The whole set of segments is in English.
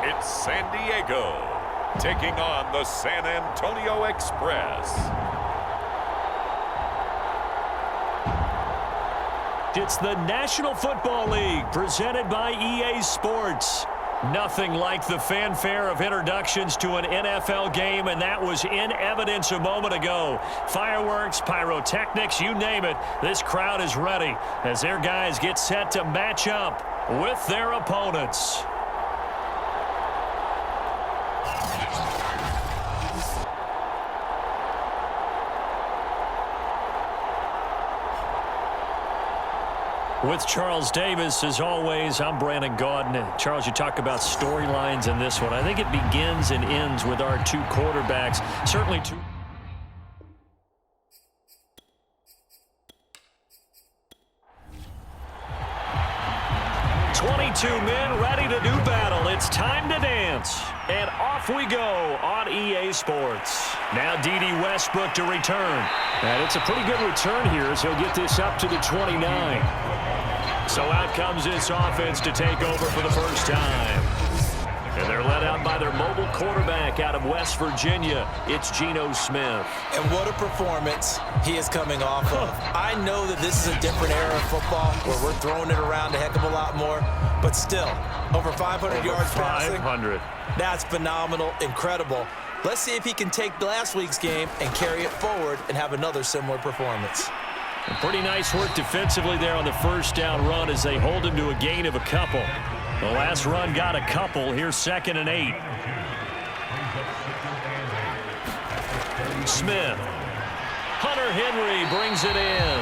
It's San Diego taking on the San Antonio Express. It's the National Football League presented by EA Sports. Nothing like the fanfare of introductions to an NFL game, and that was in evidence a moment ago. Fireworks, pyrotechnics, you name it. This crowd is ready as their guys get set to match up with their opponents. With Charles Davis, as always, I'm Brandon Gaudin. Charles, you talk about storylines in this one. I think it begins and ends with our two quarterbacks. Certainly two. Men ready to do battle. It's time to dance. And off we go on EA Sports. Now D.D. Westbrook to return. And it's a pretty good return here as he'll get this up to the 29. So out comes this offense to take over for the first time. And they're led out by their mobile quarterback out of West Virginia. It's Geno Smith. And what a performance he is coming off of. I know that this is a different era of football where we're throwing it around a heck of a lot more. But still, over 500 yards passing. 500. That's phenomenal, incredible. Let's see if he can take last week's game and carry it forward and have another similar performance. And pretty nice work defensively there on the first down run as they hold him to a gain of a couple. The last run got a couple. Here's 2nd and 8. Smith. Hunter Henry brings it in.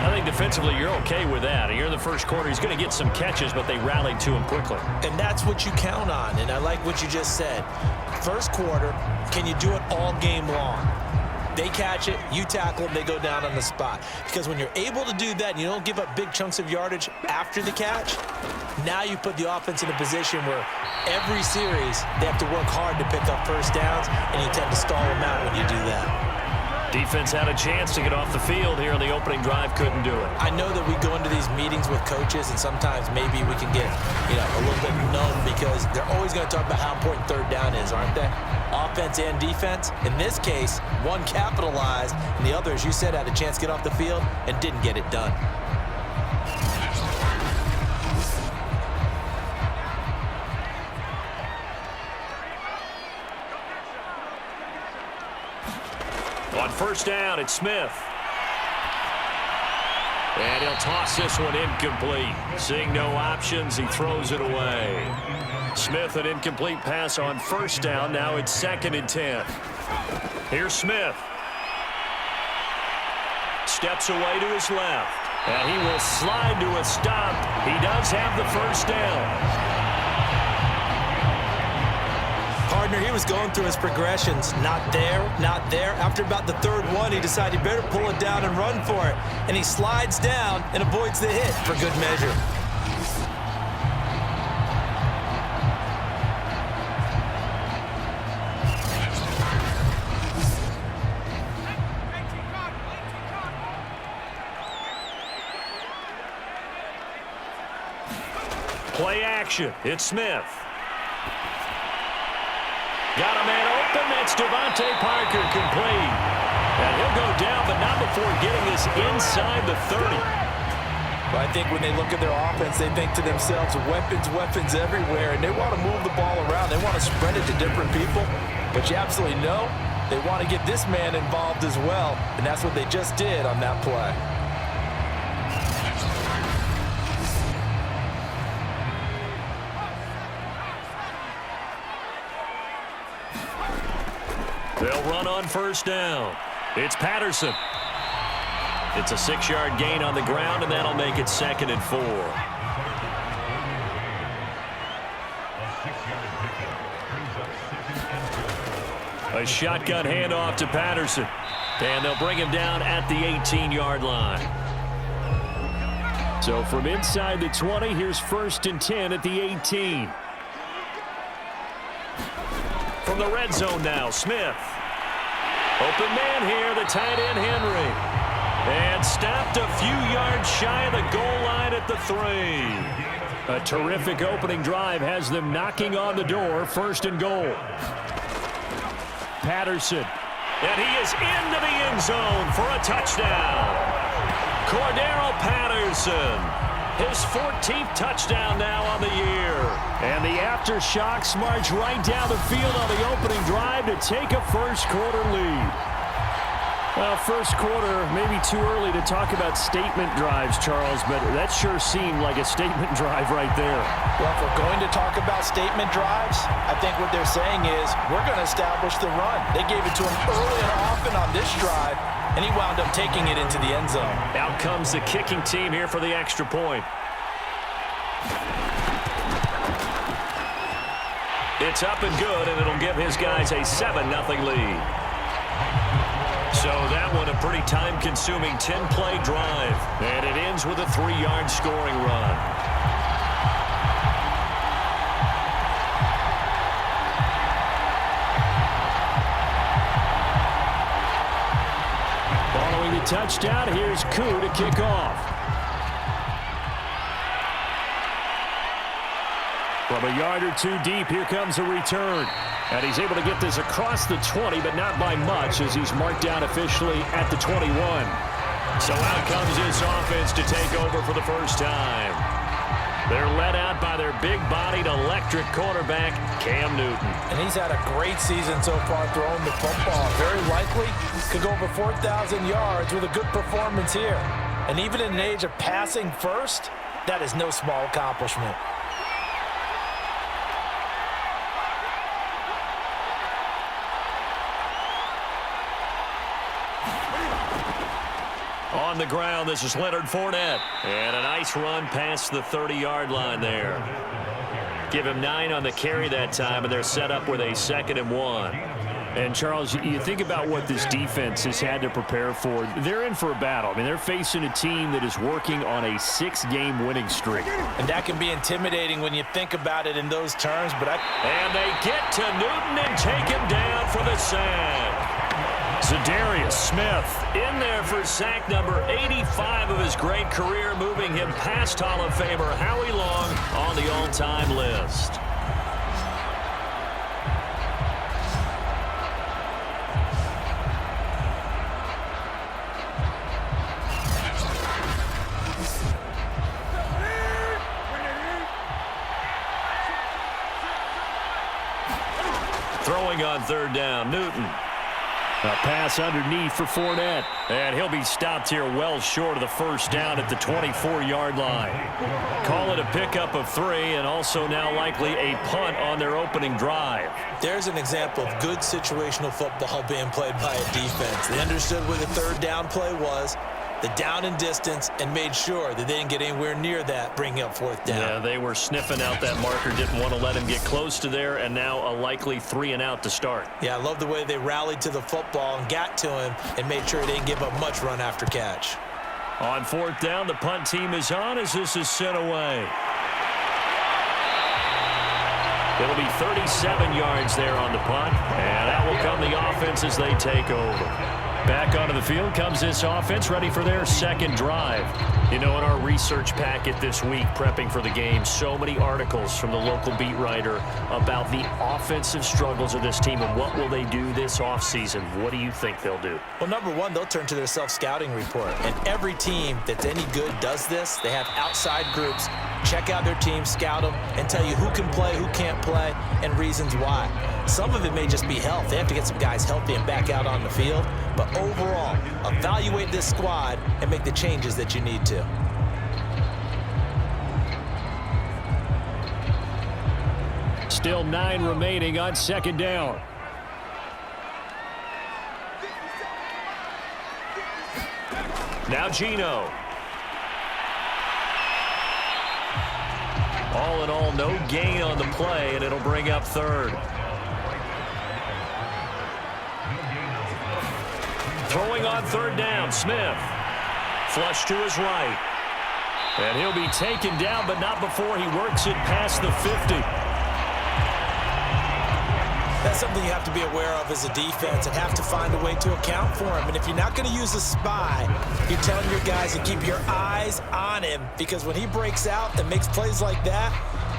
I think defensively you're okay with that. Here in the first quarter, he's going to get some catches, but they rallied to him quickly. And that's what you count on, and I like what you just said. First quarter, can you do it all game long? They catch it, you tackle them, they go down on the spot. Because when you're able to do that and you don't give up big chunks of yardage after the catch, now you put the offense in a position where every series they have to work hard to pick up first downs, and you tend to stall them out when you do that. Defense had a chance to get off the field here on the opening drive, couldn't do it. I know that we go into these meetings with coaches, and sometimes maybe we can get, a little bit numb because they're always going to talk about how important third down is, aren't they? Offense and defense. In this case, one capitalized, and the other, as you said, had a chance to get off the field and didn't get it done. On first down, it's Smith. And he'll toss this one incomplete. Seeing no options, he throws it away. Smith, an incomplete pass on first down. Now it's 2nd and 10. Here's Smith. Steps away to his left. And he will slide to a stop. He does have the first down. Partner, he was going through his progressions. Not there, not there. After about the third one, he decided he better pull it down and run for it. And he slides down and avoids the hit for good measure. Play action. It's Smith. Got a man open. That's Devontae Parker complete. And he'll go down, but not before getting this inside the 30. But I think when they look at their offense, they think to themselves, weapons everywhere, and they want to move the ball around. They want to spread it to different people. But you absolutely know they want to get this man involved as well, and that's what they just did on that play. They'll run on first down. It's Patterson. It's a 6-yard gain on the ground, and that'll make it 2nd and 4. A shotgun handoff to Patterson. And they'll bring him down at the 18-yard line. So from inside the 20, here's 1st and 10 at the 18. From the red zone now, Smith. Open man here, the tight end Henry. And stopped a few yards shy of the goal line at the 3. A terrific opening drive has them knocking on the door, 1st and goal. Patterson. And he is into the end zone for a touchdown. Cordero Patterson. His 14th touchdown now on the year. And the Aftershocks march right down the field on the opening drive to take a first-quarter lead. Well, first quarter, maybe too early to talk about statement drives, Charles, but that sure seemed like a statement drive right there. Well, if we're going to talk about statement drives, I think what they're saying is we're going to establish the run. They gave it to him early and often on this drive, and he wound up taking it into the end zone. Out comes the kicking team here for the extra point. It's up and good, and it'll give his guys a 7-0 lead. So that one a pretty time-consuming 10-play drive. And it ends with a 3-yard scoring run. Following the touchdown, here's Koo to kick off. From a yard or two deep, here comes a return. And he's able to get this across the 20, but not by much, as he's marked down officially at the 21. So out comes his offense to take over for the first time. They're led out by their big-bodied electric quarterback, Cam Newton. And he's had a great season so far throwing the football. Very likely could go over 4,000 yards with a good performance here. And even in an age of passing first, that is no small accomplishment. On the ground, this is Leonard Fournette. And a nice run past the 30-yard line there. Give him 9 on the carry that time, and they're set up with a 2nd and 1. And, Charles, you think about what this defense has had to prepare for. They're in for a battle. I mean, they're facing a team that is working on a 6-game winning streak. And that can be intimidating when you think about it in those terms. And they get to Newton and take him down for the sack. Zadarius Smith in there for sack number 85 of his great career, moving him past Hall of Famer Howie Long on the all-time list. Throwing on 3rd down, Newton. A pass underneath for Fournette. And he'll be stopped here well short of the first down at the 24-yard line. Call it a pickup of 3, and also now likely a punt on their opening drive. There's an example of good situational football being played by a defense. They understood where the 3rd down play was, the down and distance, and made sure that they didn't get anywhere near that, bringing up 4th down. Yeah, they were sniffing out that marker, didn't want to let him get close to there, and now a likely 3 and out to start. Yeah, I love the way they rallied to the football and got to him and made sure they didn't give up much run after catch. On 4th down, the punt team is on as this is sent away. It'll be 37 yards there on the punt, and out will come the offense as they take over. Back onto the field comes this offense, ready for their 2nd drive. You know, in our research packet this week, prepping for the game, so many articles from the local beat writer about the offensive struggles of this team and what will they do this offseason. What do you think they'll do? Well, number one, they'll turn to their self-scouting report. And every team that's any good does this. They have outside groups. Check out their team, scout them, and tell you who can play, who can't play, and reasons why. Some of it may just be health. They have to get some guys healthy and back out on the field. But overall, evaluate this squad and make the changes that you need to. Still 9 remaining on 2nd down. Now Gino. All in all, no gain on the play, and it'll bring up 3rd. Throwing on 3rd down, Smith. Flush to his right. And he'll be taken down, but not before he works it past the 50. That's something you have to be aware of as a defense and have to find a way to account for him. And if you're not going to use a spy, you're telling your guys to keep your eyes on him, because when he breaks out and makes plays like that,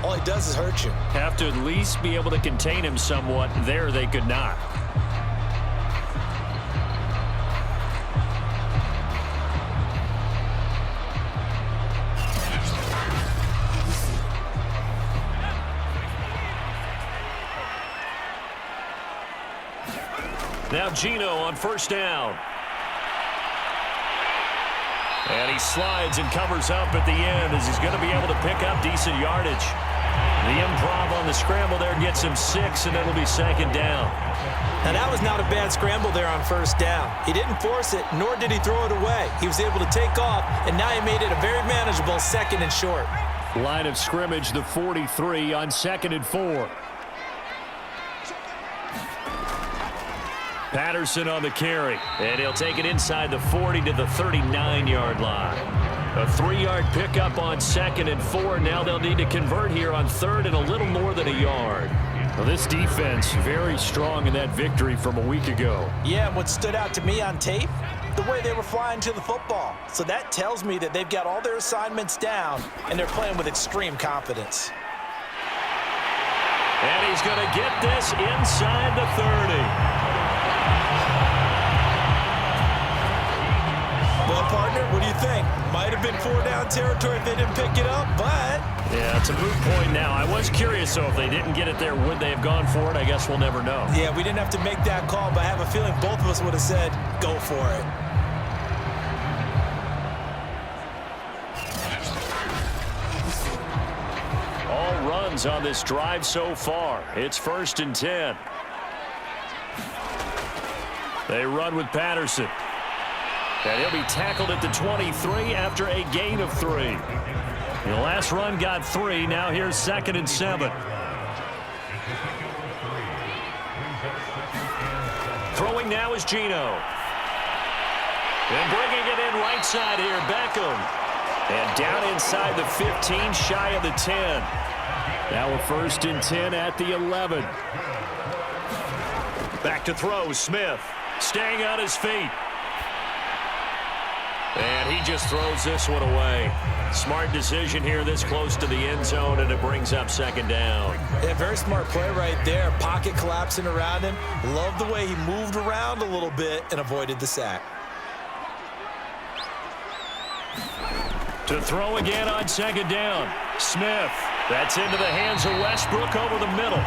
all he does is hurt you. Have to at least be able to contain him somewhat. There they could not. Now Gino on first down. And he slides and covers up at the end as he's going to be able to pick up decent yardage. The improv on the scramble there gets him 6, and it'll be second down. Now that was not a bad scramble there on first down. He didn't force it, nor did he throw it away. He was able to take off, and now he made it a very manageable 2nd and short. Line of scrimmage, the 43 on 2nd and 4. Patterson on the carry, and he'll take it inside the 40 to the 39-yard line. A 3-yard pickup on 2nd and 4. Now they'll need to convert here on 3rd and a little more than a yard. Well, this defense very strong in that victory from a week ago. Yeah, and what stood out to me on tape, the way they were flying to the football. So that tells me that they've got all their assignments down, and they're playing with extreme confidence. And he's going to get this inside the 30. Well, partner, what do you think? Might have been 4-down territory if they didn't pick it up, but... Yeah, it's a moot point now. I was curious, though, if they didn't get it there, would they have gone for it? I guess we'll never know. Yeah, we didn't have to make that call, but I have a feeling both of us would have said, go for it. All runs on this drive so far. It's 1st and 10. They run with Patterson. And he'll be tackled at the 23 after a gain of 3. The last run got 3. Now here's 2nd and 7. Throwing now is Gino. And bringing it in right side here, Beckham. And down inside the 15, shy of the 10. Now a 1st and 10 at the 11. Back to throw, Smith. Staying on his feet. And he just throws this one away. Smart decision here this close to the end zone, and it brings up 2nd down. Yeah, very smart play right there. Pocket collapsing around him. Love the way he moved around a little bit and avoided the sack. To throw again on 2nd down. Smith. That's into the hands of Westbrook over the middle.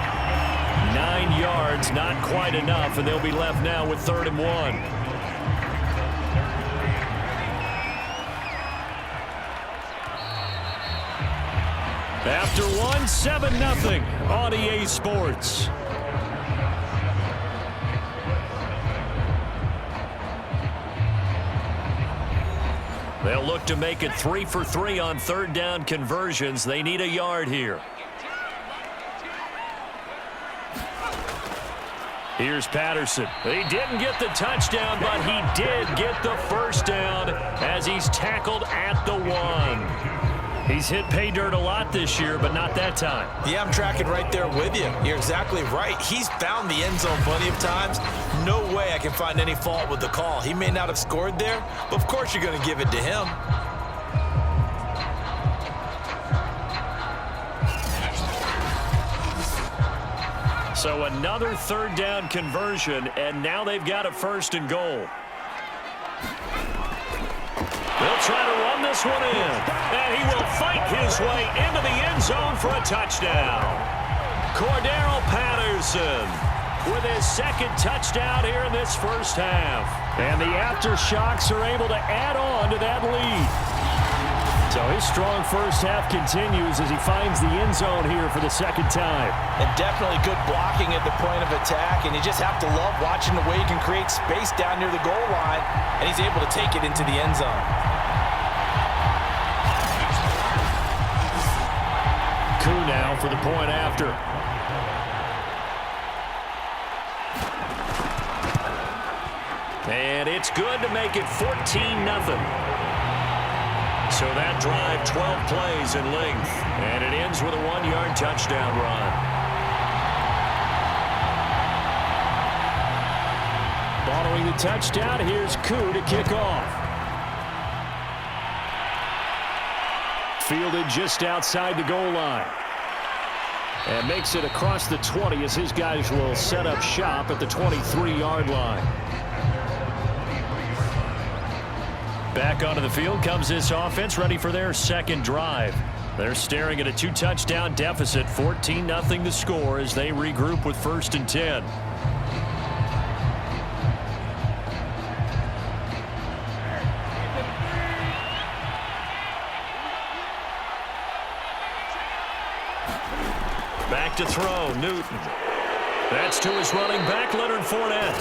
9 yards, not quite enough, and they'll be left now with 3rd and 1. After 7-0 on EA Sports. They'll look to make it 3 for 3 on 3rd down conversions. They need a yard here. Here's Patterson. He didn't get the touchdown, but he did get the 1st down as he's tackled at the 1. He's hit pay dirt a lot this year, but not that time. Yeah, I'm tracking right there with you. You're exactly right. He's found the end zone plenty of times. No way I can find any fault with the call. He may not have scored there, but of course you're going to give it to him. So another 3rd down conversion, and now they've got a 1st and goal. They'll try to run this one in, and he will fight his way into the end zone for a touchdown. Cordero Patterson with his 2nd touchdown here in this 1st half. And the Aftershocks are able to add on to that lead. So his strong 1st half continues as he finds the end zone here for the 2nd time. And definitely good blocking at the point of attack, and you just have to love watching the way he can create space down near the goal line, and he's able to take it into the end zone. Coup now for the point after. And it's good to make it 14-0. So that drive, 12 plays in length, and it ends with a 1-yard touchdown run. Throwing the touchdown, here's Koo to kick off. Fielded just outside the goal line. And makes it across the 20 as his guys will set up shop at the 23-yard line. Back onto the field comes this offense, ready for their second drive. They're staring at a 2-touchdown deficit, 14-0 the score as they regroup with 1st and 10. Back to throw, Newton. That's to his running back, Leonard Fournette.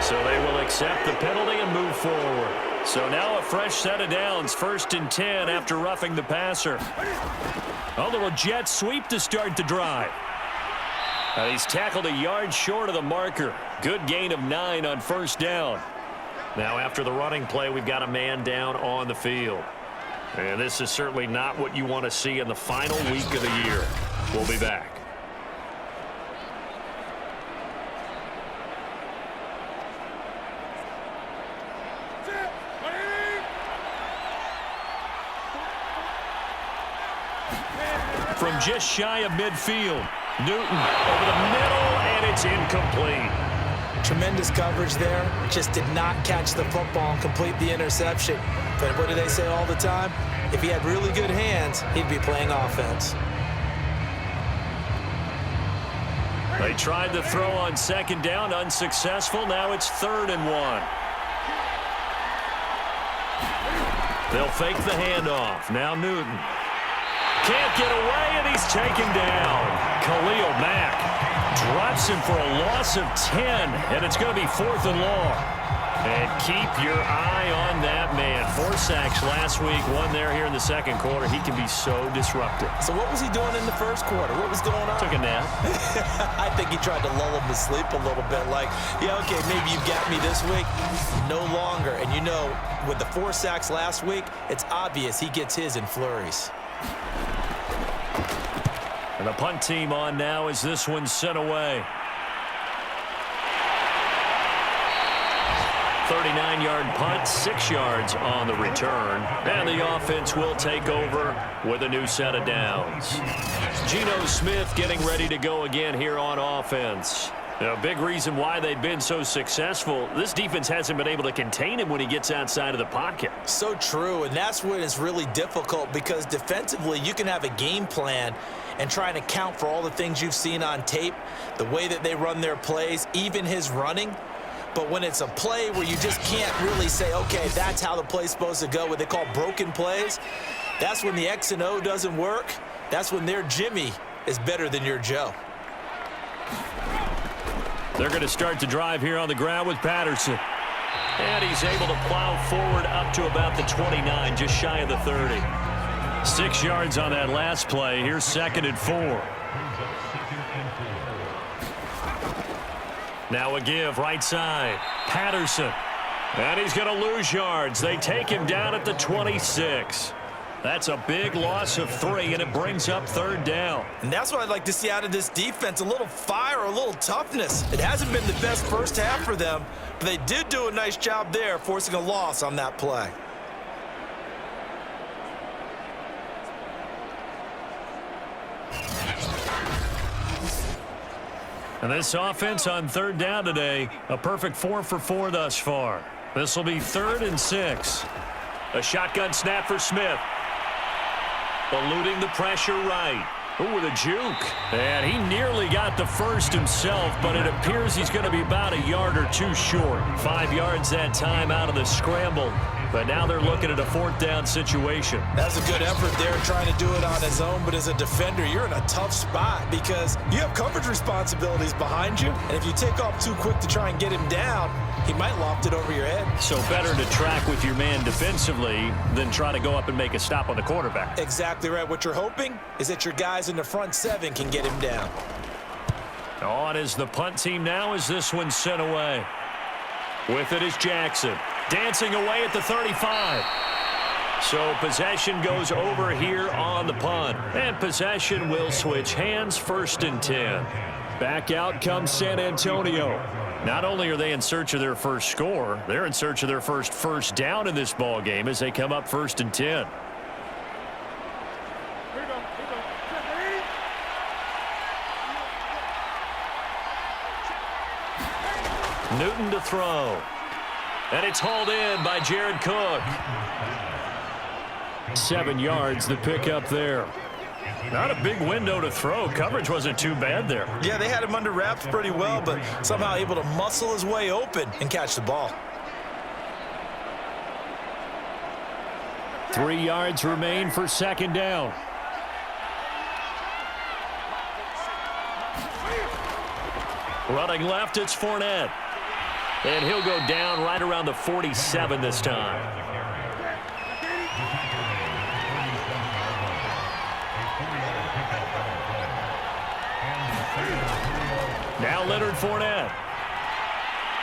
So they will accept the penalty and move forward. So now a fresh set of downs, 1st and 10 after roughing the passer. A little jet sweep to start the drive. He's tackled a yard short of the marker. Good gain of 9 on 1st down. Now after the running play, we've got a man down on the field. And this is certainly not what you want to see in the final week of the year. We'll be back. From just shy of midfield, Newton over the middle, and it's incomplete. Tremendous coverage there. Just did not catch the football and complete the interception. But what do they say all the time? If he had really good hands, he'd be playing offense. They tried to throw on 2nd down, unsuccessful. Now it's 3rd and 1. They'll fake the handoff. Now Newton. Can't get away, and he's taken down. Khalil Mack drops him for a loss of 10, and it's going to be 4th and long. And keep your eye on that man. 4 sacks last week, 1 there here in the 2nd quarter. He can be so disruptive. So what was he doing in the 1st quarter? What was going on? Took a nap. I think he tried to lull him to sleep a little bit. Like, yeah, okay, maybe you got me this week. No longer. And you know, with the 4 sacks last week, it's obvious he gets his in flurries. And the punt team on now as this one's sent away. 39-yard punt, 6 yards on the return. And the offense will take over with a new set of downs. Geno Smith getting ready to go again here on offense. A big reason why they've been so successful, this defense hasn't been able to contain him when he gets outside of the pocket. So true, and that's when it's really difficult because defensively you can have a game plan and try to account for all the things you've seen on tape, the way that they run their plays, even his running. But when it's a play where you just can't really say, okay, that's how the play's supposed to go, what they call broken plays, that's when the X and O doesn't work. That's when their Jimmy is better than your Joe. They're going to start the drive here on the ground with Patterson. And he's able to plow forward up to about the 29, just shy of the 30. 6 yards on that last play. Here's 2nd and 4. Now a give right side. Patterson. And he's going to lose yards. They take him down at the 26. That's a big loss of 3, and it brings up 3rd down. And that's what I'd like to see out of this defense, a little fire, a little toughness. It hasn't been the best first half for them, but they did do a nice job there, forcing a loss on that play. And this offense on 3rd down today, a perfect 4 for 4 thus far. This will be 3rd and 6. A shotgun snap for Smith. Eluding the pressure right. Ooh, with a juke. And he nearly got the first himself, but it appears he's going to be about a yard or 2 short. 5 yards that time out of the scramble. But now they're looking at a 4th down situation. That's a good effort there, trying to do it on his own. But as a defender, you're in a tough spot because you have coverage responsibilities behind you. And if you take off too quick to try and get him down, he might loft it over your head. So better to track with your man defensively than try to go up and make a stop on the quarterback. Exactly right. What you're hoping is that your guys in the front 7 can get him down. On is the punt team now as this one's sent away. With it is Jackson. Dancing away at the 35. So possession goes over here on the punt. And possession will switch hands, 1st and 10. Back out comes San Antonio. Not only are they in search of their first score, they're in search of their first down in this ball game as they come up 1st and 10. Newton to throw. And it's hauled in by Jared Cook. 7 yards, the pickup there. Not a big window to throw. Coverage wasn't too bad there. Yeah, they had him under wraps pretty well, but somehow able to muscle his way open and catch the ball. 3 yards remain for 2nd down. Running left, it's Fournette. And he'll go down right around the 47 this time. Now Leonard Fournette.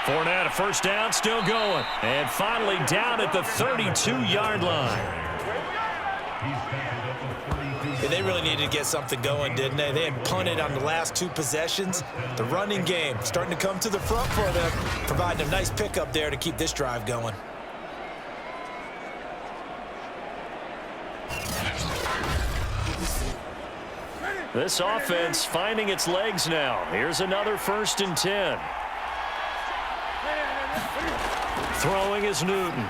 Fournette, a 1st down, still going. And finally down at the 32-yard line. Yeah, they really needed to get something going, didn't they? They had punted on the last 2 possessions. The running game starting to come to the front for them, providing a nice pickup there to keep this drive going. This offense finding its legs now. Here's another 1st and 10. Throwing is Newton.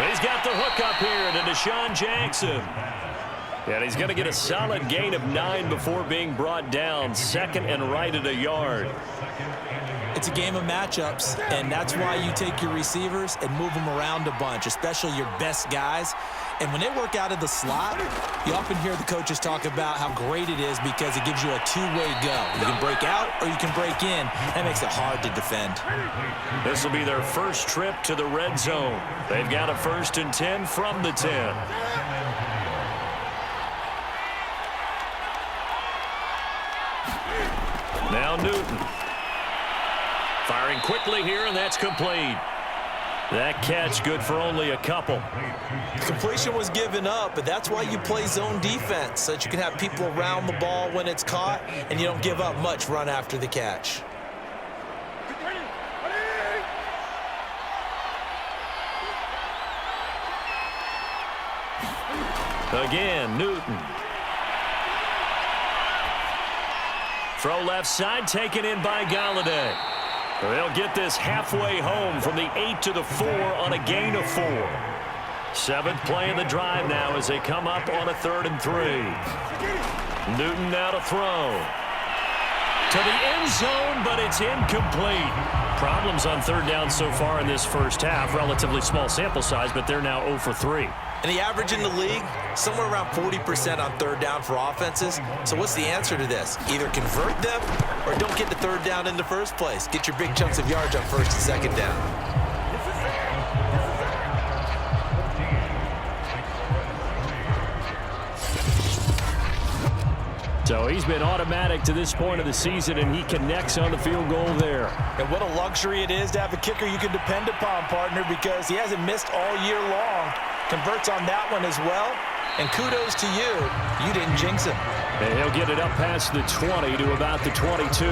He's got the hook up here to Deshaun Jackson. And he's going to get a solid gain of 9 before being brought down. 2nd and right at a yard. It's a game of matchups, and that's why you take your receivers and move them around a bunch, especially your best guys. And when they work out of the slot, you often hear the coaches talk about how great it is because it gives you a two-way go. You can break out or you can break in. That makes it hard to defend. This will be their first trip to the red zone. They've got a 1st and 10 from the 10. Now Newton. Firing quickly here, and that's complete. That catch good for only a couple. Completion was given up, but that's why you play zone defense, so that you can have people around the ball when it's caught, and you don't give up much run after the catch. Again, Newton. Throw left side, taken in by Galladay. They'll get this halfway home from the 8 to the 4 on a gain of 4. 7th play in the drive now as they come up on a 3rd and 3. Newton now to throw. To the end zone, but it's incomplete. Problems on 3rd down so far in this first half. Relatively small sample size, but they're now 0 for 3. And the average in the league, somewhere around 40% on 3rd down for offenses. So what's the answer to this? Either convert them or don't get the 3rd down in the first place. Get your big chunks of yards on 1st and 2nd down. So he's been automatic to this point of the season, and he connects on the field goal there. And what a luxury it is to have a kicker you can depend upon, partner, because he hasn't missed all year long. Converts on that one as well. And kudos to you. You didn't jinx him. And he'll get it up past the 20 to about the 22.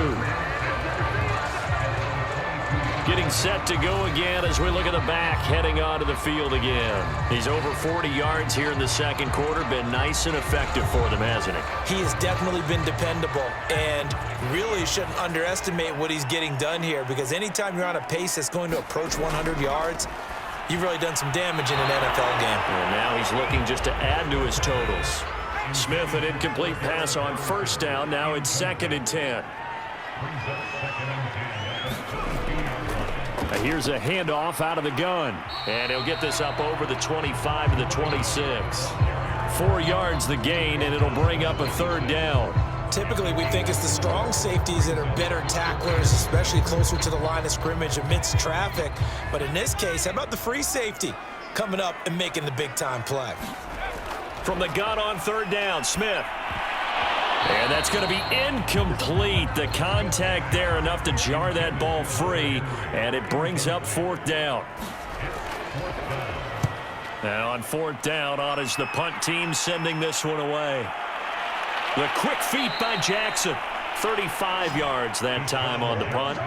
Getting set to go again as we look at the back, heading onto the field again. He's over 40 yards here in the 2nd quarter. Been nice and effective for them, hasn't he? He has definitely been dependable, and really shouldn't underestimate what he's getting done here, because anytime you're on a pace that's going to approach 100 yards, you've really done some damage in an NFL game. And now he's looking just to add to his totals. Smith, an incomplete pass on 1st down. Now it's 2nd and 10. Here's a handoff out of the gun. And he'll get this up over the 25 to the 26. 4 yards the gain, and it'll bring up a 3rd down. Typically, we think it's the strong safeties that are better tacklers, especially closer to the line of scrimmage amidst traffic. But in this case, how about the free safety coming up and making the big-time play? From the gun on 3rd down, Smith. And that's going to be incomplete. The contact there enough to jar that ball free, and it brings up 4th down. And on fourth down, on is the punt team sending this one away. The quick feet by Jackson. 35 yards that time on the punt.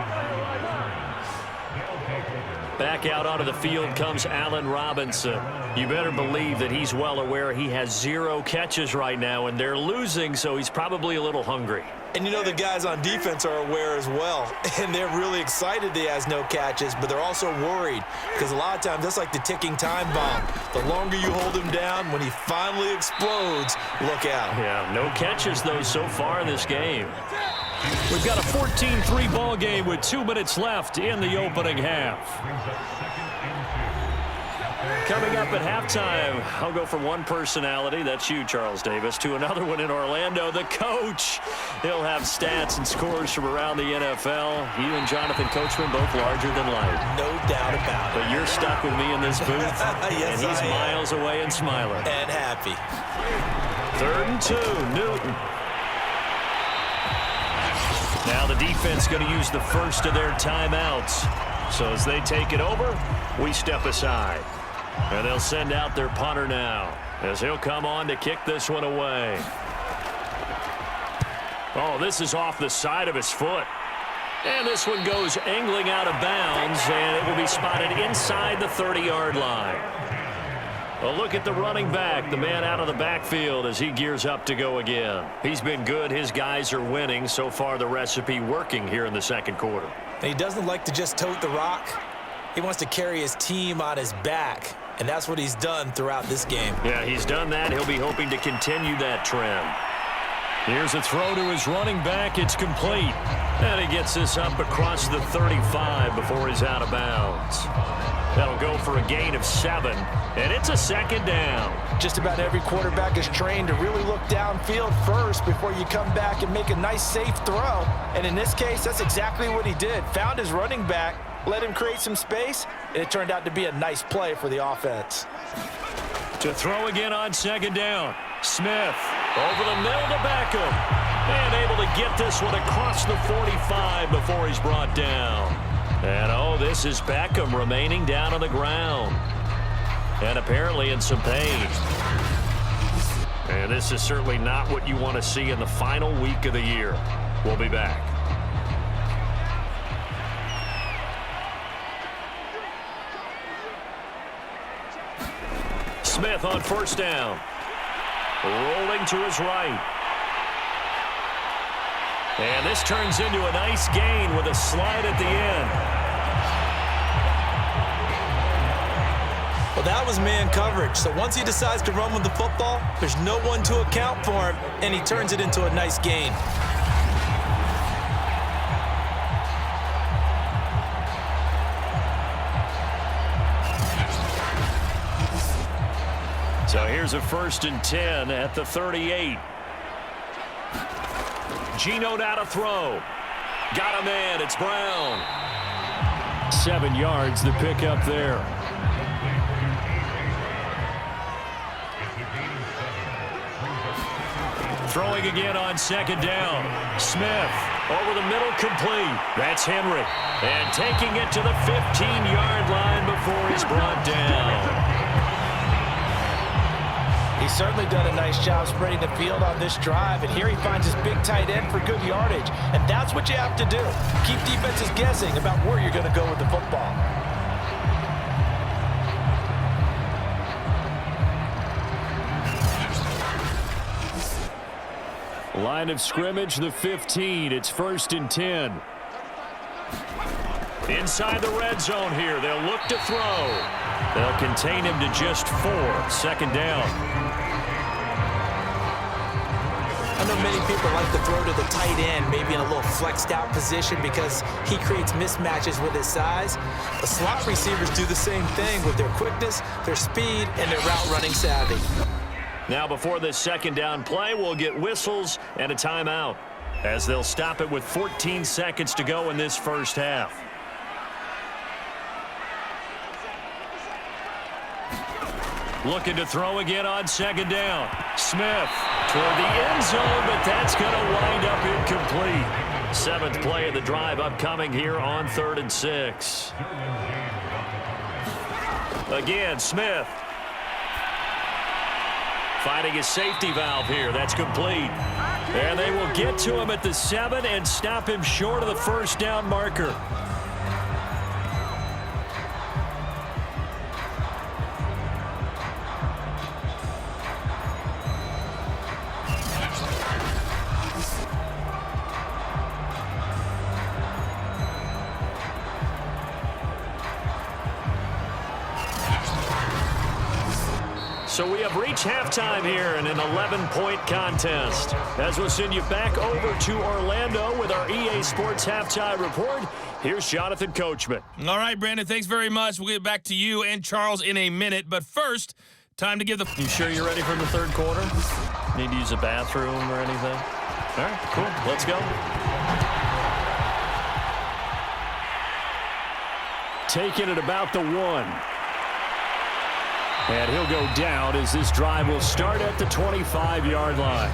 Back out onto the field comes Allen Robinson. You better believe that he's well aware he has 0 catches right now, and they're losing, so he's probably a little hungry. And you know the guys on defense are aware as well, and they're really excited he has no catches, but they're also worried because a lot of times that's like the ticking time bomb. The longer you hold him down, when he finally explodes, look out. Yeah, no catches, though, so far in this game. We've got a 14-3 ball game with 2 minutes left in the opening half. Coming up at halftime, I'll go from one personality, that's you, Charles Davis, to another one in Orlando, the coach. He'll have stats and scores from around the NFL. You and Jonathan Coachman both larger than life. No doubt about it. But you're stuck with me in this booth, yes, and he's miles away and smiling. And happy. 3rd and 2, Newton. Now the defense going to use the first of their timeouts. So as they take it over, we step aside. And they'll send out their punter now as he'll come on to kick this one away. Oh, this is off the side of his foot. And this one goes angling out of bounds, and it will be spotted inside the 30-yard line. Well, look at the running back, the man out of the backfield as he gears up to go again. He's been good. His guys are winning. So far, the recipe working here in the second quarter. And he doesn't like to just tote the rock. He wants to carry his team on his back, and that's what he's done throughout this game. Yeah, he's done that. He'll be hoping to continue that trend. Here's a throw to his running back. It's complete. And he gets this up across the 35 before he's out of bounds. That'll go for a gain of 7, and it's a 2nd down. Just about every quarterback is trained to really look downfield first before you come back and make a nice, safe throw. And in this case, that's exactly what he did. Found his running back, let him create some space, and it turned out to be a nice play for the offense. To throw again on 2nd down. Smith over the middle to Beckham. And able to get this one across the 45 before he's brought down. And, oh, this is Beckham remaining down on the ground. And apparently in some pain. And this is certainly not what you want to see in the final week of the year. We'll be back. Smith on 1st down. Rolling to his right. And this turns into a nice gain with a slide at the end. Well, that was man coverage. So once he decides to run with the football, there's no one to account for him, and he turns it into a nice gain. So here's a 1st and 10 at the 38. Geno now to throw. Got a man. It's Brown. 7 yards the pick up there. Throwing again on 2nd down. Smith over the middle, complete. That's Henry. And taking it to the 15-yard line before he's brought down. He's certainly done a nice job spreading the field on this drive, and here he finds his big tight end for good yardage. And that's what you have to do. Keep defenses guessing about where you're going to go with the football. Line of scrimmage, the 15. It's 1st and 10. Inside the red zone here. They'll look to throw. They'll contain him to just 4. 2nd down. I know many people like to throw to the tight end, maybe in a little flexed out position because he creates mismatches with his size. The slot receivers do the same thing with their quickness, their speed, and their route running savvy. Now before this 2nd down play, we'll get whistles and a timeout as they'll stop it with 14 seconds to go in this first half. Looking to throw again on 2nd down. Smith toward the end zone, but that's going to wind up incomplete. 7th play of the drive upcoming here on 3rd and 6. Again, Smith Finding a safety valve here. That's complete. And they will get to him at the 7 and stop him short of the first down marker. So we have reached halftime here in an 11-point contest. As we'll send you back over to Orlando with our EA Sports Halftime Report, here's Jonathan Coachman. All right, Brandon, thanks very much. We'll get back to you and Charles in a minute. But first, time to give the... You sure you're ready for the third quarter? Need to use a bathroom or anything? All right, cool. Let's go. Taking it about the 1. And he'll go down as this drive will start at the 25-yard line.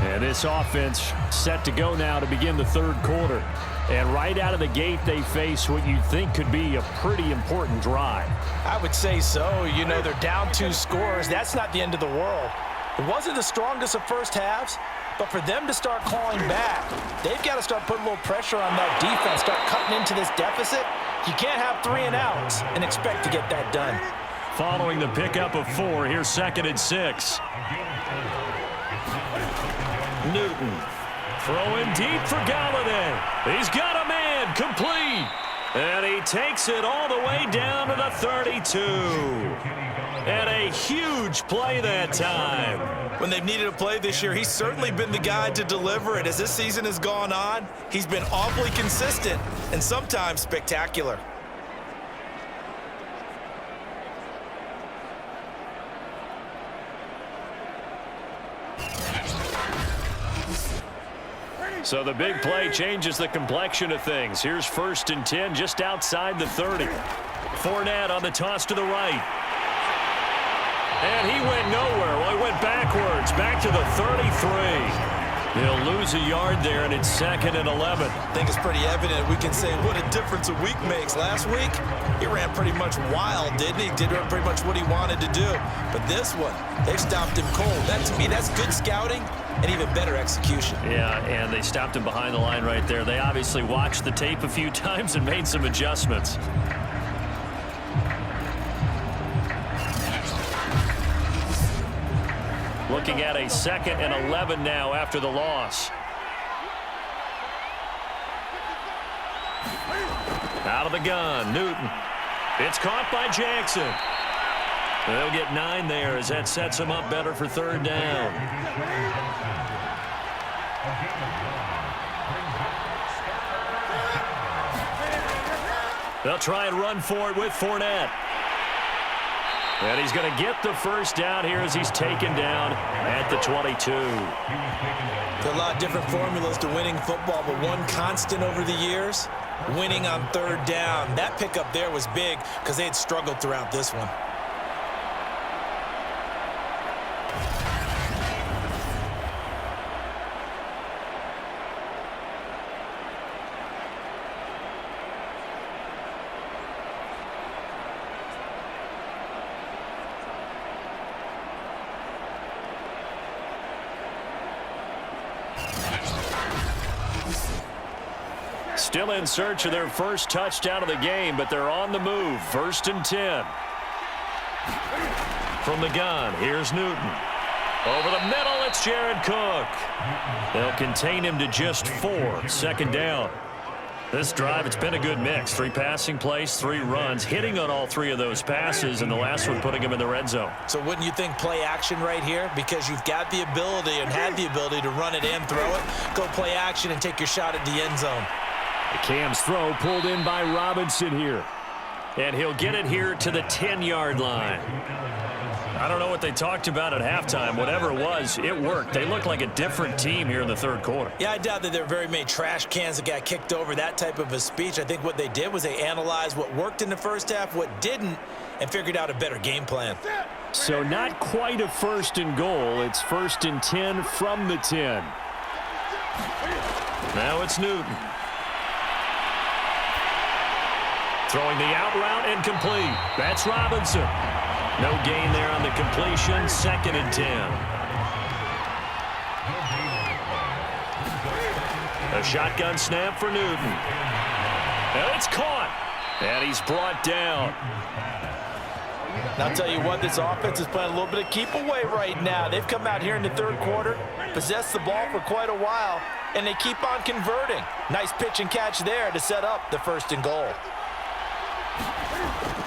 And this offense set to go now to begin the third quarter. And right out of the gate, they face what you think could be a pretty important drive. I would say so. You know, they're down 2 scores. That's not the end of the world. It wasn't the strongest of first halves, but for them to start clawing back, they've got to start putting a little pressure on that defense, start cutting into this deficit. You can't have 3 and outs and expect to get that done. Following the pickup of 4, here's 2nd and 6. Newton throwing deep for Galladay. He's got a man, complete. And he takes it all the way down to the 32. And a huge play that time. When they've needed a play this year, he's certainly been the guy to deliver it. As this season has gone on, he's been awfully consistent and sometimes spectacular. So the big play changes the complexion of things. Here's 1st and 10 just outside the 30. Fournette on the toss to the right. And he went nowhere. Well, he went backwards, back to the 33. He'll lose a yard there, and it's 2nd and 11. I think it's pretty evident. We can say what a difference a week makes. Last week, he ran pretty much wild, didn't he? Did pretty much what he wanted to do. But this one, they stopped him cold. That, to me, that's good scouting and even better execution. Yeah, and they stopped him behind the line right there. They obviously watched the tape a few times and made some adjustments. Looking at a 2nd and 11 now after the loss. Out of the gun, Newton. It's caught by Jackson. They'll get 9 there as that sets him up better for 3rd down. They'll try and run for it with Fournette. And he's going to get the first down here as he's taken down at the 22. There are a lot of different formulas to winning football, but one constant over the years, winning on 3rd down. That pickup there was big because they had struggled throughout this one. Still in search of their first touchdown of the game, but they're on the move. 1st and 10. From the gun, here's Newton. Over the middle, it's Jared Cook. They'll contain him to just 4. 2nd down. This drive, it's been a good mix. 3 passing plays, 3 runs, hitting on all 3 of those passes, and the last one putting him in the red zone. So wouldn't you think play action right here? Because you've got the ability and had the ability to run it and throw it. Go play action and take your shot at the end zone. The Cam's throw pulled in by Robinson here. And he'll get it here to the 10-yard line. I don't know what they talked about at halftime. Whatever it was, it worked. They look like a different team here in the 3rd quarter. Yeah, I doubt that there were very many trash cans that got kicked over, that type of a speech. I think what they did was they analyzed what worked in the first half, what didn't, and figured out a better game plan. So not quite a 1st and goal. It's 1st and 10 from the 10. Now it's Newton. Throwing the out route and complete. That's Robinson. No gain there on the completion. 2nd and 10. A shotgun snap for Newton. And it's caught. And he's brought down. And I'll tell you what, this offense is playing a little bit of keep away right now. They've come out here in the 3rd quarter, possessed the ball for quite a while, and they keep on converting. Nice pitch and catch there to set up the 1st and goal.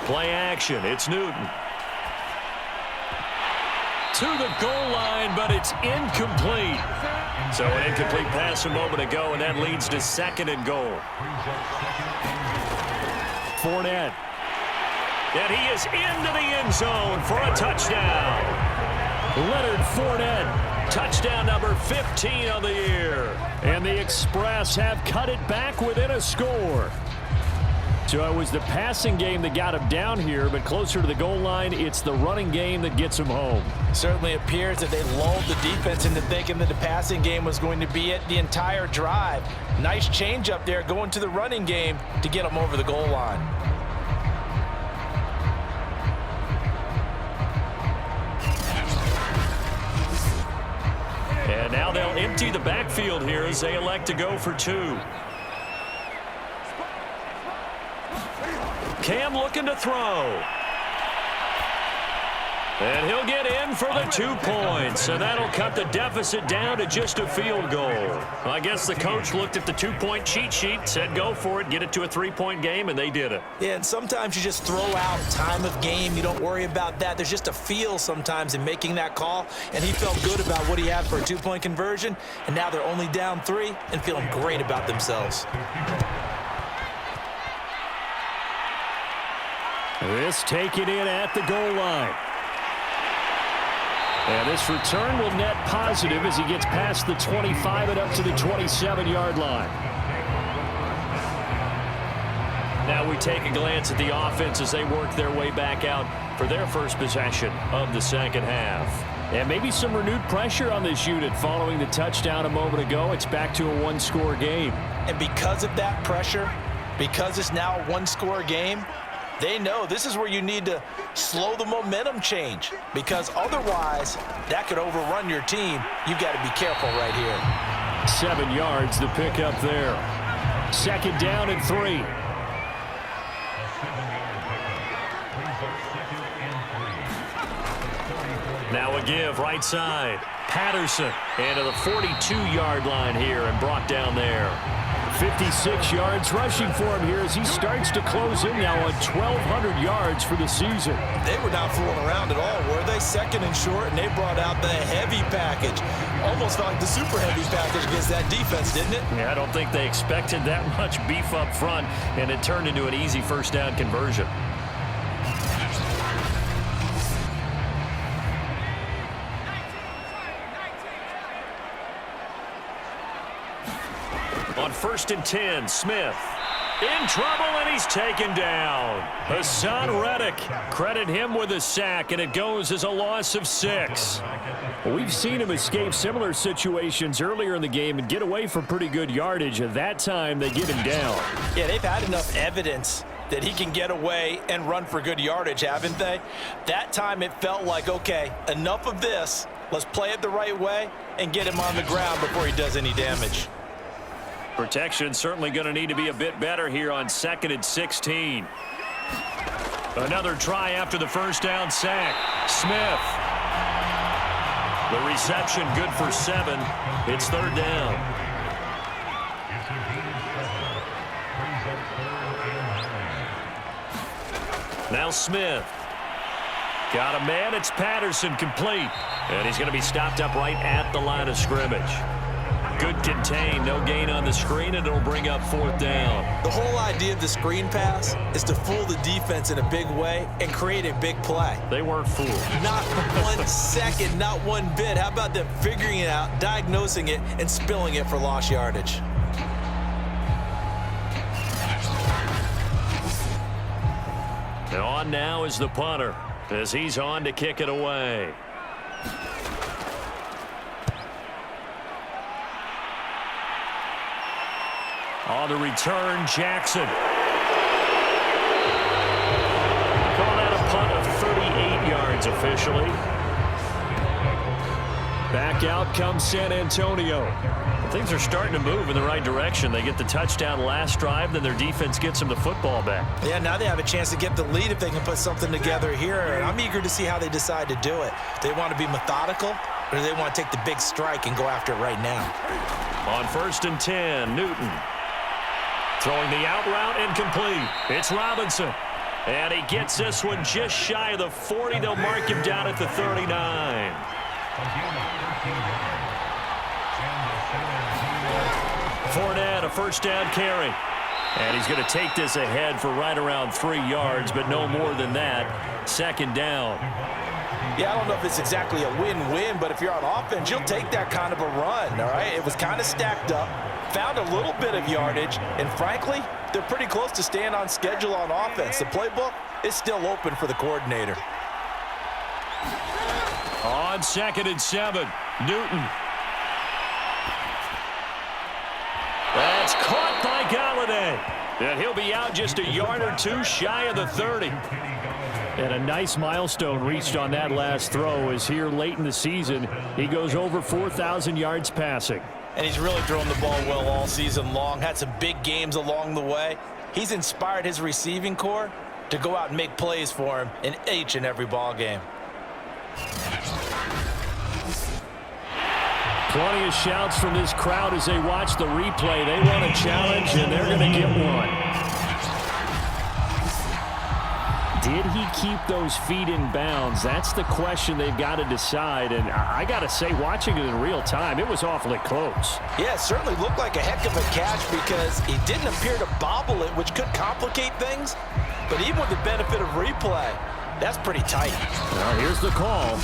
Play action. It's Newton. To the goal line, but it's incomplete. So an incomplete pass a moment ago, and that leads to 2nd and goal. Fournette. And he is into the end zone for a touchdown. Leonard Fournette, touchdown number 15 on the year. And the Express have cut it back within a score. So it was the passing game that got him down here, but closer to the goal line, it's the running game that gets him home. Certainly appears that they lulled the defense into thinking that the passing game was going to be it the entire drive. Nice change up there going to the running game to get him over the goal line. And now they'll empty the backfield here as they elect to go for 2. Cam looking to throw. And he'll get in for the 2 points, and that'll cut the deficit down to just a field goal. Well, I guess the coach looked at the 2-point cheat sheet, said go for it, get it to a 3-point game, and they did it. Yeah, and sometimes you just throw out time of game. You don't worry about that. There's just a feel sometimes in making that call, and he felt good about what he had for a 2-point conversion, and now they're only down 3 and feeling great about themselves. This taken in at the goal line. And this return will net positive as he gets past the 25 and up to the 27-yard line. Now we take a glance at the offense as they work their way back out for their first possession of the 2nd half. And maybe some renewed pressure on this unit following the touchdown a moment ago. It's back to a 1-score game. And because of that pressure, because it's now a 1-score game, they know this is where you need to slow the momentum change, because otherwise that could overrun your team. You've got to be careful right here. 7 yards the pick up there. 2nd down and 3. Now a give right side. Patterson into the 42-yard line here and brought down there. 56 yards rushing for him here as he starts to close in now on 1,200 yards for the season. They were not fooling around at all, were they? 2nd and short, and they brought out the heavy package. Almost felt like the super heavy package against that defense, didn't it? Yeah, I don't think they expected that much beef up front, and it turned into an easy 1st down conversion. On 1st and 10, Smith in trouble, and he's taken down. Hassan Reddick, credit him with a sack, and it goes as a loss of 6. Well, we've seen him escape similar situations earlier in the game and get away from pretty good yardage. At that time, they get him down. Yeah, they've had enough evidence that he can get away and run for good yardage, haven't they? That time it felt like, okay, enough of this. Let's play it the right way and get him on the ground before he does any damage. Protection certainly going to need to be a bit better here on 2nd and 16. Another try after the 1st down sack. Smith. The reception good for 7. It's 3rd down. Now Smith. Got a man. It's Patterson, complete. And he's going to be stopped up right at the line of scrimmage. Good contain, no gain on the screen, and it'll bring up 4th down. The whole idea of the screen pass is to fool the defense in a big way and create a big play. They weren't fooled. Not 1 second, not one bit. How about them figuring it out, diagnosing it, and spilling it for lost yardage? And on now is the punter as he's on to kick it away. On the return, Jackson. officially. Back out comes San Antonio. Things are starting to move in the right direction. They get the touchdown last drive, then their defense gets them the football back. Yeah, now they have a chance to get the lead if they can put something together here. And I'm eager to see how they decide to do it. Do they want to be methodical, or do they want to take the big strike and go after it right now? On 1st and 10, Newton. Throwing the out route incomplete. It's Robinson. And he gets this one just shy of the 40. They'll mark him down at the 39. Fournette, a first down carry. And he's going to take this ahead for right around 3 yards, but no more than that. 2nd down. Yeah, I don't know if it's exactly a win-win, but if you're on offense, you'll take that kind of a run, all right? It was kind of stacked up, found a little bit of yardage, and frankly, they're pretty close to staying on schedule on offense. The playbook is still open for the coordinator. On 2nd and 7, Newton. That's caught by Galladay. And he'll be out just a yard or two shy of the 30. And a nice milestone reached on that last throw is here late in the season. He goes over 4,000 yards passing. And he's really thrown the ball well all season long. Had some big games along the way. He's inspired his receiving corps to go out and make plays for him in each and every ball game. Plenty of shouts from this crowd as they watch the replay. They want a challenge, and they're going to get one. Did he keep those feet in bounds? That's the question they've got to decide. And I got to say, watching it in real time, it was awfully close. Yeah, it certainly looked like a heck of a catch because he didn't appear to bobble it, which could complicate things. But even with the benefit of replay, that's pretty tight. Now here's the call.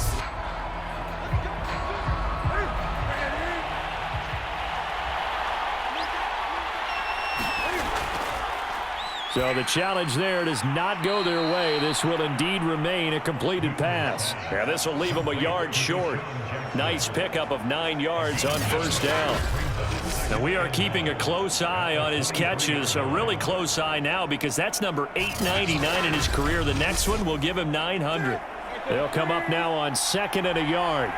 So the challenge there does not go their way. This will indeed remain a completed pass. Yeah, this will leave them a yard short. Nice pickup of 9 yards on 1st down. Now we are keeping a close eye on his catches, a really close eye now because that's number 899 in his career. The next one will give him 900. They'll come up now on 2nd and a yard.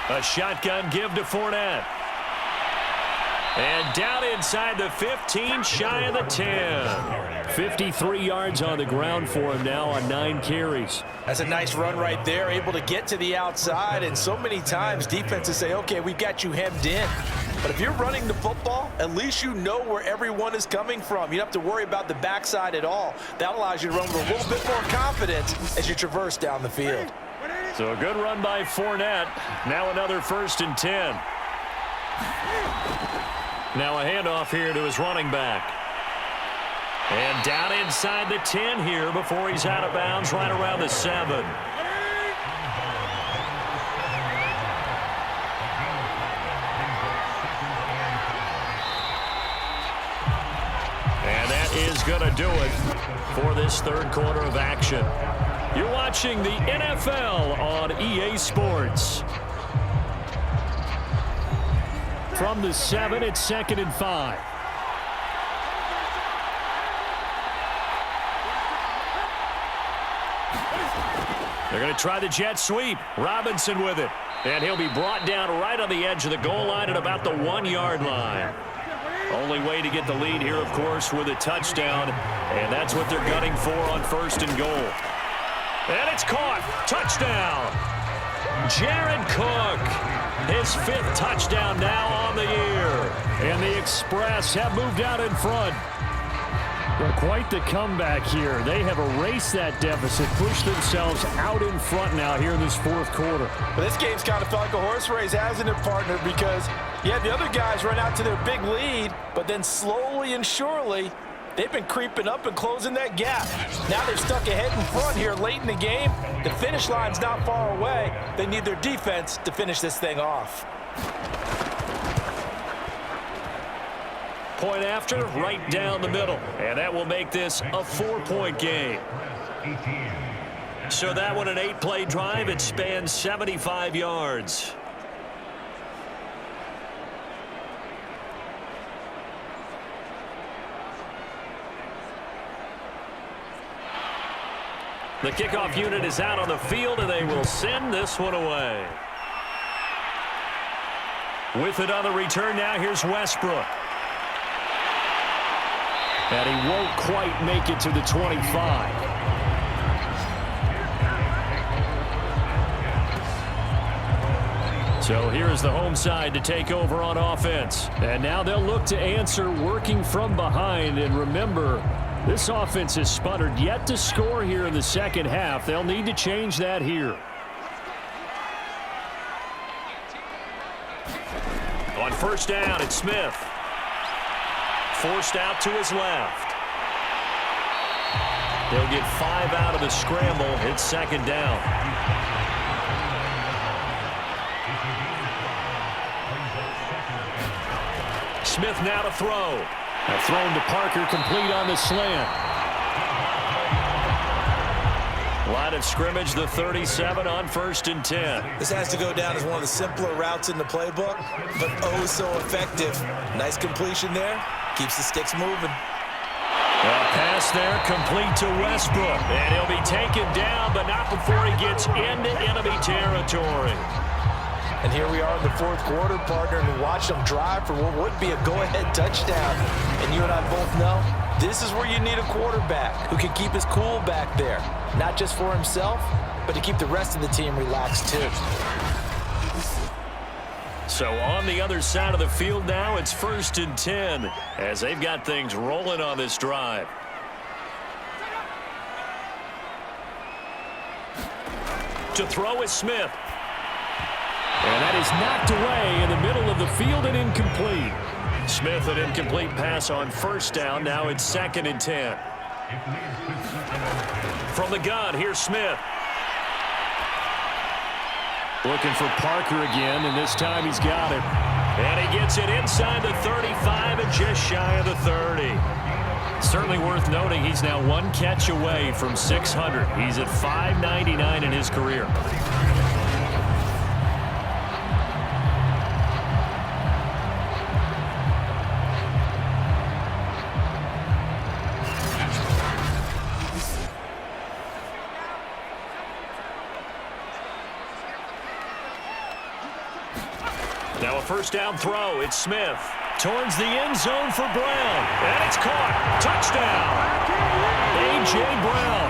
A shotgun give to Fournette. And down inside the 15, shy of the 10. 53 yards on the ground for him now on 9 carries. That's a nice run right there, able to get to the outside. And so many times defenses say, okay, we've got you hemmed in. But if you're running the football, at least you know where everyone is coming from. You don't have to worry about the backside at all. That allows you to run with a little bit more confidence as you traverse down the field. So a good run by Fournette. Now another 1st and 10. Now a handoff here to his running back. And down inside the 10 here before he's out of bounds right around the 7. And that is going to do it for this 3rd quarter of action. You're watching the NFL on EA Sports. From the 7, it's 2nd and 5. They're going to try the jet sweep. Robinson with it. And he'll be brought down right on the edge of the goal line at about the 1-yard line. Only way to get the lead here, of course, with a touchdown. And that's what they're gunning for on 1st and goal. And it's caught. Touchdown. Jared Cook. His 5th touchdown now on the year. And the Express have moved out in front. Well, quite the comeback here. They have erased that deficit, pushed themselves out in front now here in this 4th quarter. But this game's kind of felt like a horse race, hasn't it, partner? Because, yeah, the other guys run out to their big lead, but then slowly and surely, they've been creeping up and closing that gap. Now they're stuck ahead in front here late in the game. The finish line's not far away. They need their defense to finish this thing off. Point after, right down the middle. And that will make this a 4-point game. So that one an 8-play drive. It spans 75 yards. The kickoff unit is out on the field, and they will send this one away. With it on the return now, here's Westbrook. And he won't quite make it to the 25. So here's the home side to take over on offense. And now they'll look to answer working from behind. And remember, this offense has sputtered yet to score here in the second half. They'll need to change that here. On first down, it's Smith. Forced out to his left. They'll get 5 out of the scramble. It's second down. Smith now to throw. Thrown to Parker, complete on the slant. Line of scrimmage, the 37 on 1st and 10. This has to go down as one of the simpler routes in the playbook, but oh so effective. Nice completion there. Keeps the sticks moving. A pass there, complete to Westbrook. And he'll be taken down, but not before he gets into enemy territory. And here we are in the 4th quarter, partner, and watch them drive for what would be a go-ahead touchdown. And you and I both know this is where you need a quarterback who can keep his cool back there. Not just for himself, but to keep the rest of the team relaxed too. So on the other side of the field now, it's 1st and 10 as they've got things rolling on this drive. To throw is Smith. And that is knocked away in the middle of the field and incomplete. Smith, an incomplete pass on first down. Now it's 2nd and 10. From the gun, here's Smith. Looking for Parker again, and this time he's got it. And he gets it inside the 35 and just shy of the 30. Certainly worth noting he's now 1 catch away from 600. He's at 599 in his career. Now a first down throw. It's Smith. Towards the end zone for Brown. And it's caught. Touchdown. A.J. Brown.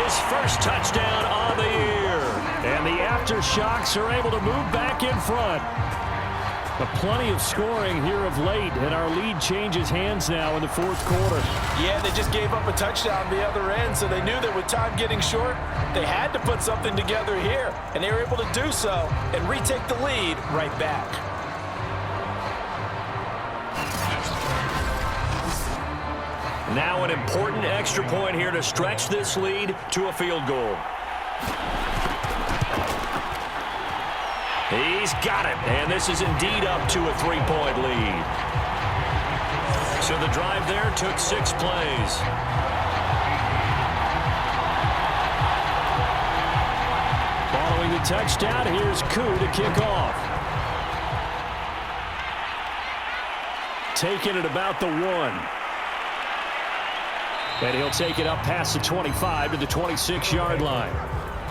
His first touchdown on the year. And the Aftershocks are able to move back in front. But plenty of scoring here of late, and our lead changes hands now in the 4th quarter. Yeah, they just gave up a touchdown on the other end, so they knew that with time getting short, they had to put something together here. And they were able to do so and retake the lead right back. Now an important extra point here to stretch this lead to a field goal. He's got it, and this is indeed up to a 3-point lead. So the drive there took 6 plays. Following the touchdown, here's Koo to kick off. Taking it about the 1. And he'll take it up past the 25 to the 26-yard line.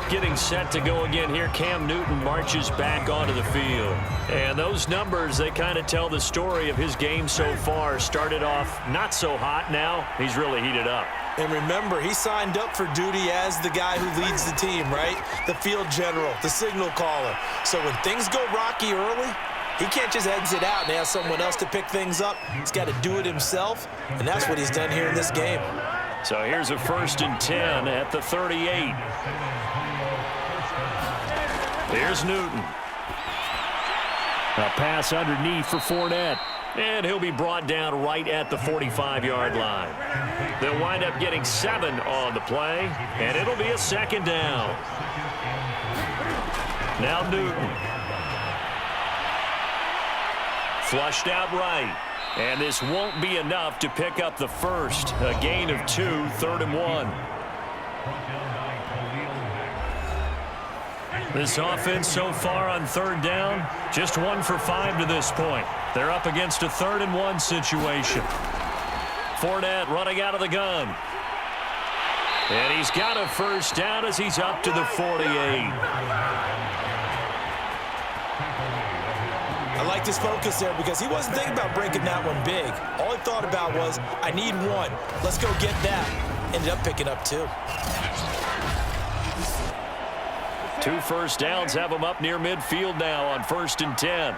Getting set to go again here, Cam Newton marches back onto the field. And those numbers, they kind of tell the story of his game so far. Started off not so hot, now he's really heated up. And remember, he signed up for duty as the guy who leads the team, right? The field general, the signal caller. So when things go rocky early, he can't just exit out and ask someone else to pick things up. He's got to do it himself, and that's what he's done here in this game. So here's a 1st and 10 at the 38. Here's Newton. A pass underneath for Fournette. And he'll be brought down right at the 45-yard line. They'll wind up getting 7 on the play, and it'll be a 2nd down. Now Newton. Flushed out right. And this won't be enough to pick up the first. A gain of 2, 3rd and 1. This offense so far on 3rd down, just 1 for 5 to this point. They're up against a 3rd and 1 situation. Fournette running out of the gun. And he's got a first down as he's up to the 48. I like his focus there because he wasn't thinking about breaking that one big. All he thought about was, I need one. Let's go get that. Ended up picking up 2. 2 first downs have him up near midfield now on 1st and 10.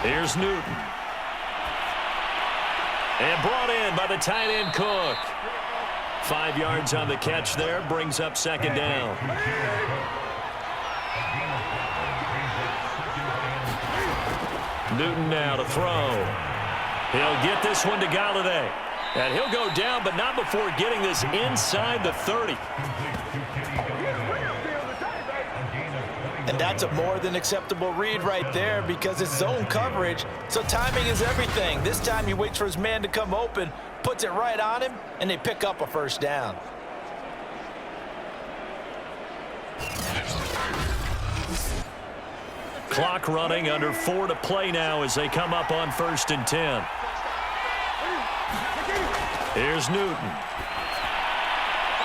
Here's Newton. And brought in by the tight end Cook. 5 yards on the catch there, brings up 2nd down. Newton now to throw. He'll get this one to Galladay. And he'll go down, but not before getting this inside the 30. And that's a more than acceptable read right there because it's zone coverage, so timing is everything. This time he waits for his man to come open, puts it right on him, and they pick up a first down. Clock running, under 4 to play now as they come up on 1st and 10. Here's Newton.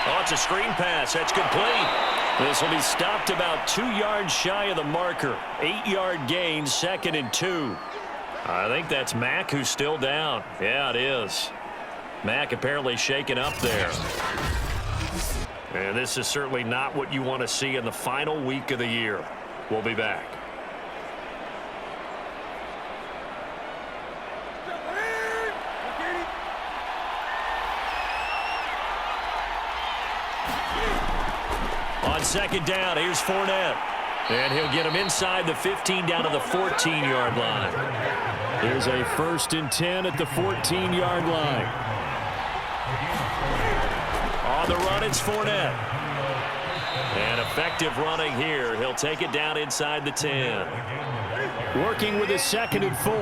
Oh, it's a screen pass. That's complete. This will be stopped about 2 yards shy of the marker. 8-yard gain, 2nd and 2. I think that's Mack who's still down. Yeah, it is. Mack apparently shaken up there. And this is certainly not what you want to see in the final week of the year. We'll be back. On 2nd down, here's Fournette. And he'll get him inside the 15 down to the 14-yard line. Here's a 1st and 10 at the 14-yard line. On the run, it's Fournette. And effective running here. He'll take it down inside the 10. Working with his 2nd and 4.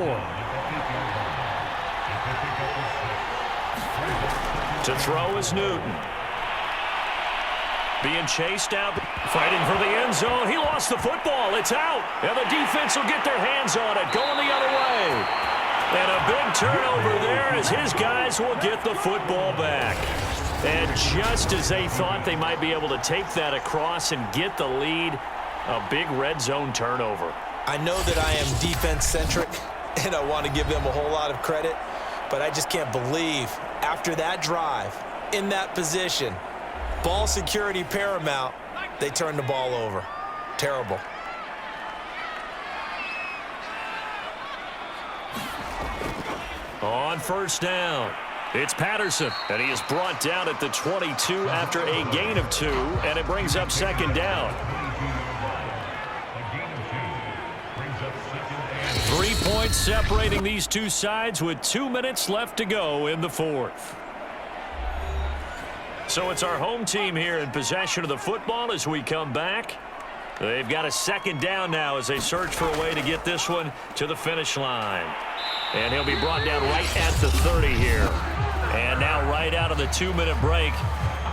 To throw is Newton. Being chased out, fighting for the end zone. He lost the football. It's out. And the defense will get their hands on it, going the other way. And a big turnover there as his guys will get the football back. And just as they thought they might be able to take that across and get the lead, a big red zone turnover. I know that I am defense-centric, and I want to give them a whole lot of credit, but I just can't believe after that drive, in that position, ball security paramount, they turned the ball over. Terrible. On 1st down, it's Patterson, and he is brought down at the 22 after a gain of 2, and it brings up 2nd down. 3 points separating these two sides with 2 minutes left to go in the 4th. So it's our home team here in possession of the football as we come back. They've got a 2nd down now as they search for a way to get this one to the finish line. And he'll be brought down right at the 30 here. And now right out of the 2-minute break,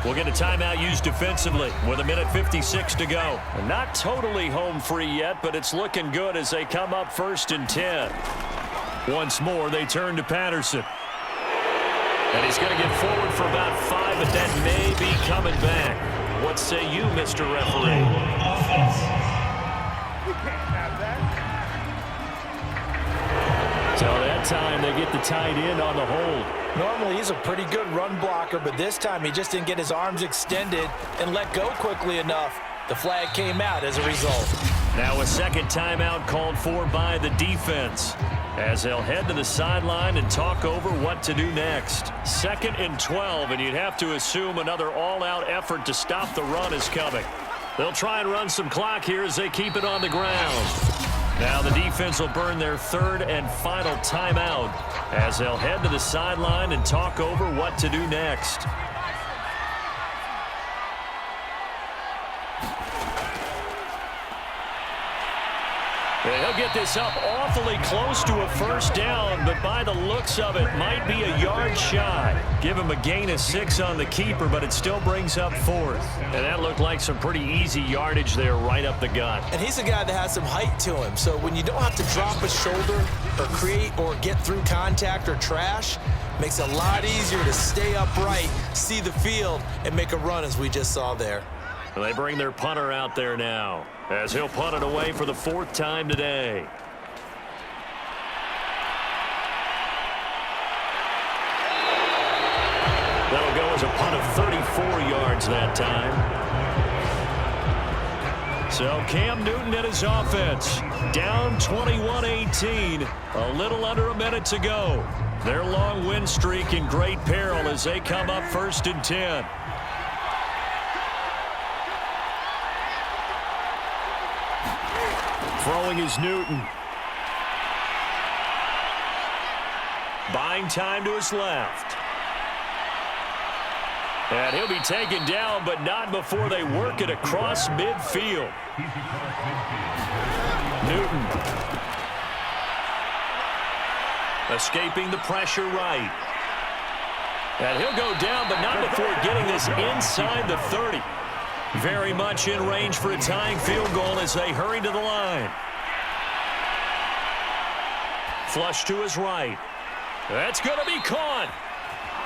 we'll get a timeout used defensively with 1:56 to go. And not totally home free yet, but it's looking good as they come up 1st and 10. Once more, they turn to Patterson. And he's going to get forward for about 5, but that may be coming back. What say you, Mr. Referee? So that time they get the tight end on the hold. Normally he's a pretty good run blocker, but this time he just didn't get his arms extended and let go quickly enough. The flag came out as a result. Now a 2nd timeout called for by the defense as they'll head to the sideline and talk over what to do next. 2nd and 12, and you'd have to assume another all-out effort to stop the run is coming. They'll try and run some clock here as they keep it on the ground. Now the defense will burn their 3rd and final timeout as they'll head to the sideline and talk over what to do next. And he'll get this up awfully close to a first down, but by the looks of it, might be a yard shy. Give him a gain of 6 on the keeper, but it still brings up 4th. And that looked like some pretty easy yardage there right up the gut. And he's a guy that has some height to him, so when you don't have to drop a shoulder or create or get through contact or trash, makes it a lot easier to stay upright, see the field, and make a run as we just saw there. They bring their punter out there now as he'll punt it away for the 4th time today. That'll go as a punt of 34 yards that time. So Cam Newton and his offense down 21-18, a little under a minute to go. Their long win streak in great peril as they come up 1st and 10. Throwing is Newton. Buying time to his left. And he'll be taken down, but not before they work it across midfield. Newton. Escaping the pressure right. And he'll go down, but not before getting this inside the 30. Very much in range for a tying field goal as they hurry to the line. Flush to his right. That's going to be caught.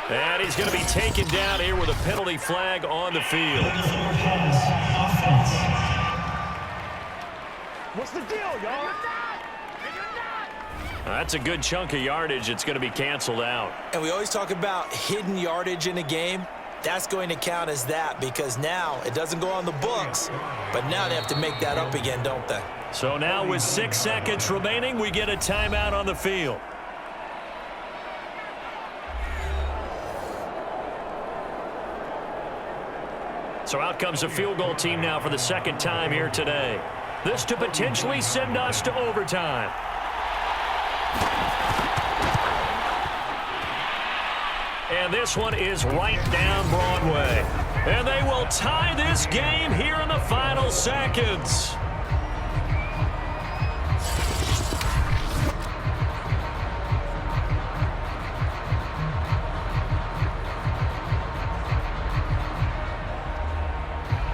And he's going to be taken down here with a penalty flag on the field. What's the deal, y'all? That's a good chunk of yardage. It's going to be canceled out. And we always talk about hidden yardage in a game. That's going to count as that because now it doesn't go on the books, but now they have to make that up again, don't they? So now with 6 seconds remaining, we get a timeout on the field. So out comes a field goal team now for the 2nd time here today. This to potentially send us to overtime. And this one is right down Broadway. And they will tie this game here in the final seconds.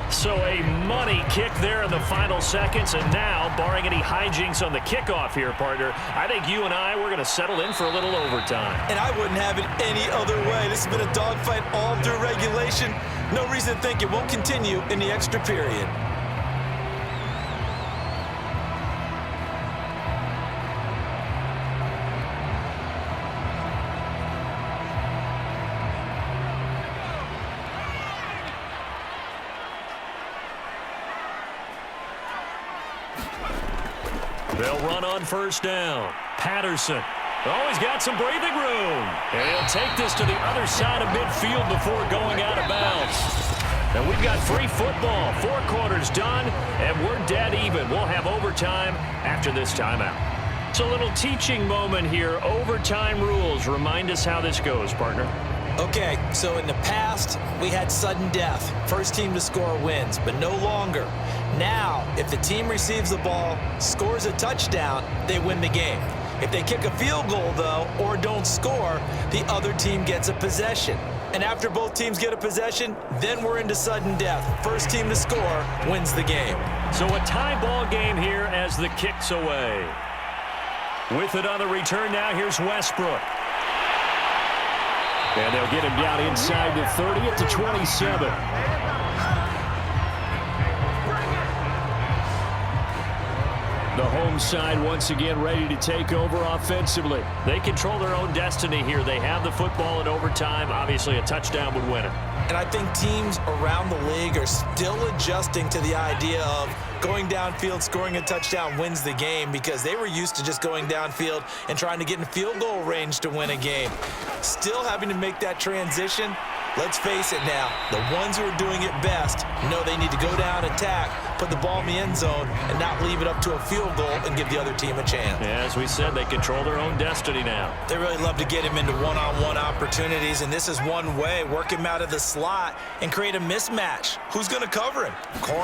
So a money kick there in the final seconds. And now, barring any hijinks on the kickoff here, partner, I think you and I, we're going to settle in for a little overtime. And I wouldn't have it any other way. This has been a dogfight all through regulation. No reason to think it won't continue in the extra period. They'll run on 1st down. Patterson. Oh, he's got some breathing room. And he'll take this to the other side of midfield before going out of bounds. And we've got free football. 4 quarters done, and we're dead even. We'll have overtime after this timeout. It's a little teaching moment here. Overtime rules. Remind us how this goes, partner. Okay, so in the past, we had sudden death. First team to score wins, but no longer. Now, if the team receives the ball, scores a touchdown, they win the game. If they kick a field goal, though, or don't score, the other team gets a possession. And after both teams get a possession, then we're into sudden death. First team to score wins the game. So a tie ball game here as the kick's away. With it on the return now, here's Westbrook. And they'll get him down inside the 30 at the 27. The home side once again ready to take over offensively. They control their own destiny here. They have the football in overtime. Obviously, a touchdown would win it. And I think teams around the league are still adjusting to the idea of going downfield, scoring a touchdown wins the game because they were used to just going downfield and trying to get in field goal range to win a game. Still having to make that transition. Let's face it now, the ones who are doing it best know they need to go down, attack, put the ball in the end zone, and not leave it up to a field goal and give the other team a chance. Yeah, as we said, they control their own destiny now. They really love to get him into one-on-one opportunities, and this is one way. Work him out of the slot and create a mismatch. Who's going to cover him?